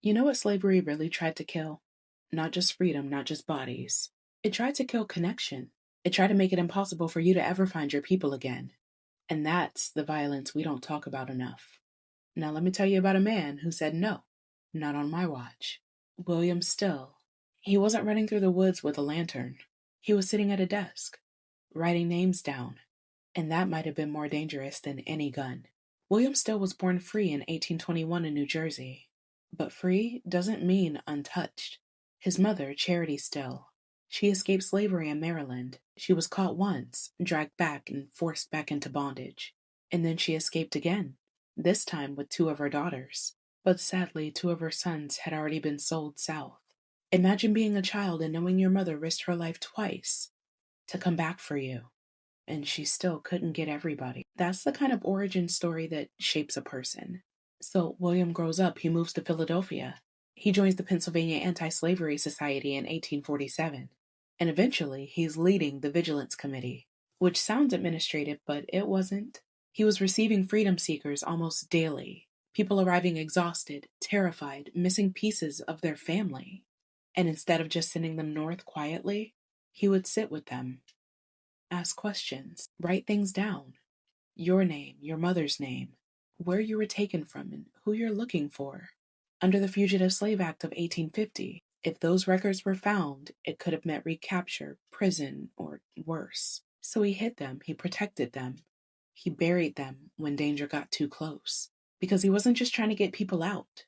You know what slavery really tried to kill? Not just freedom, not just bodies. It tried to kill connection. It tried to make it impossible for you to ever find your people again. And that's the violence we don't talk about enough. Now, let me tell you about a man who said no, not on my watch. William Still. He wasn't running through the woods with a lantern. He was sitting at a desk, writing names down. And that might have been more dangerous than any gun. William Still was born free in 1821 in New Jersey. But free doesn't mean untouched. His mother, Charity Still, she escaped slavery in Maryland. She was caught once, dragged back, and forced back into bondage. And then she escaped again, this time with two of her daughters. But sadly, two of her sons had already been sold south. Imagine being a child and knowing your mother risked her life twice to come back for you, and she still couldn't get everybody. That's the kind of origin story that shapes a person. So William grows up, he moves to Philadelphia. He joins the Pennsylvania Anti-Slavery Society in 1847. And eventually, he's leading the Vigilance Committee, which sounds administrative, but it wasn't. He was receiving freedom seekers almost daily, people arriving exhausted, terrified, missing pieces of their family. And instead of just sending them north quietly, he would sit with them, ask questions, write things down. Your name, your mother's name, where you were taken from, and who you're looking for. Under the Fugitive Slave Act of 1850, if those records were found, it could have meant recapture, prison, or worse. So he hid them, he protected them. He buried them when danger got too close. Because he wasn't just trying to get people out,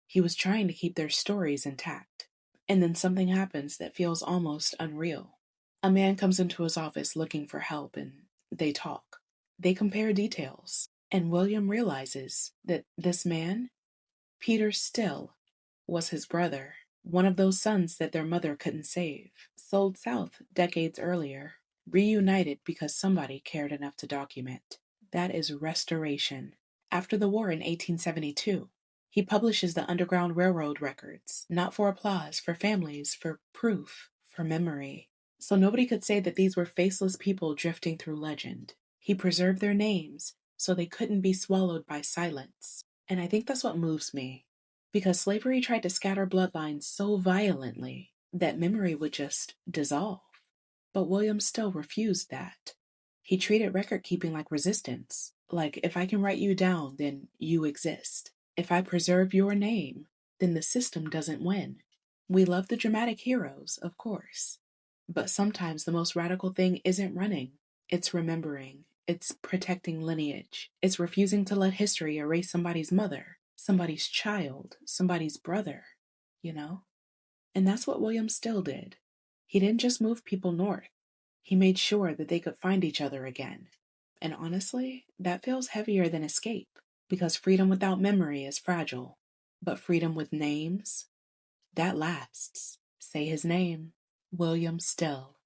he was trying to keep their stories intact. And then something happens that feels almost unreal. A man comes into his office looking for help, and they talk. They compare details, and William realizes that this man, Peter Still, was his brother, one of those sons that their mother couldn't save, sold south decades earlier, reunited because somebody cared enough to document. That is restoration. After the war in 1872, he publishes the Underground Railroad records, not for applause, for families, for proof, for memory. So nobody could say that these were faceless people drifting through legend. He preserved their names so they couldn't be swallowed by silence. And I think that's what moves me, because slavery tried to scatter bloodlines so violently that memory would just dissolve. But William Still refused that. He treated record keeping like resistance. Like, if I can write you down, then you exist. If I preserve your name, then the system doesn't win. We love the dramatic heroes, of course. But sometimes the most radical thing isn't running, it's remembering. It's protecting lineage. It's refusing to let history erase somebody's mother, somebody's child, somebody's brother, you know? And that's what William Still did. He didn't just move people north, he made sure that they could find each other again. And honestly, that feels heavier than escape, because freedom without memory is fragile. But freedom with names, that lasts. Say his name, William Still.